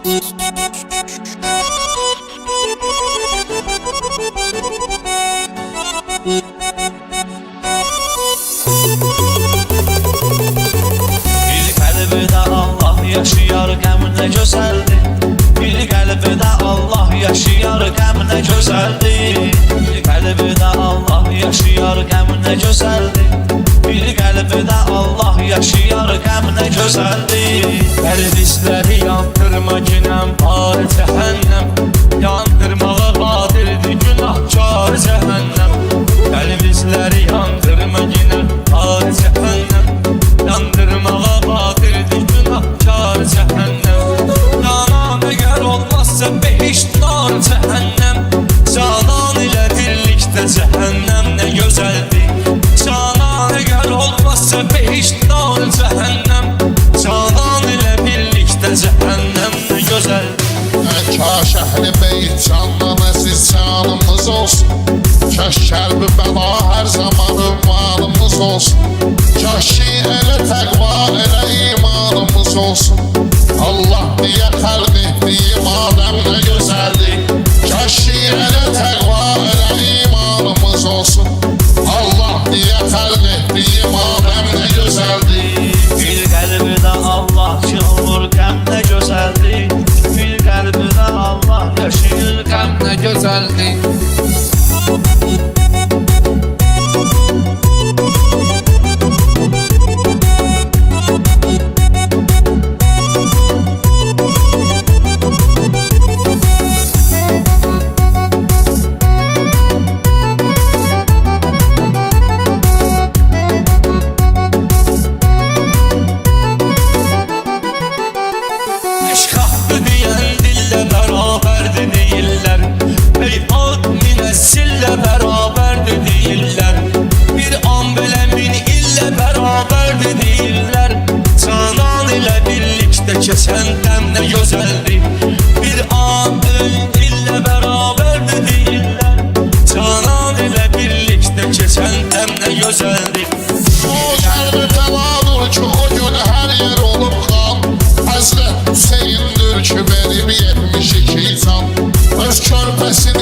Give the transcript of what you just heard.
qəlbdə Allah yaşayar, qəm nə gözəldir. Bir qəlbdə Allah yaşayar, qəm nə gözəldir. Bir qəlbdə Allah yaşayar, qəm nə gözəldir. Bir qəlbdə Allah yaşayar, qəm nə gözəldir. Qəlbisləri yandırma günəm, var cəhənnəm. Yandırmağa qadirdir günahkar cəhənnəm. Qəlbisləri yandırma günəm, var cəhənnəm. Yandırmağa qadirdir günahkar cəhənnəm. Canan əgər olmazsa behişt nar cəhənnəm. Canan ilə birlikdə cəhənnəm nə gözəldir. Canan əgər olmazsa behişt nar cəhənnəm. Canan ilə birlikdə cəhənnəm nə gözəldir. Kaş əhl-i beyt candan əziz canımız olsun. Kaş kəlbi bəla hər zaman ünvanımız olsun. Kaş ki elə təqva elə imanımız olsun. Allah niyə xəlq etdiyi madəm nə gözəldir. Kaş ki elə təqva elə imanımız olsun. Allah niyə xəlq etdiyi madəm nə gözəldir. Bir qəlbdə Allah çılmır, qəm nə gözəldir. Bir qəlbdə Allah yaşayır, qəm nə gözəldir. Eşqahdı deyən dillə bərabərdir deyirlər. Heyhat minəsillə bərabərdir deyirlər. Bir an belə min illə bərabərdir deyirlər. Canan ilə birlikdə keçən dəm nə gözəldir. Bir an illə bərabərdir deyirlər. Canan ilə birlikdə keçən dəm nə gözəldir. O qəlbi təvadur ki o gün hər yer olub qan. Həzrət Hüseyndir ki verib 72 can. Öz körpəsini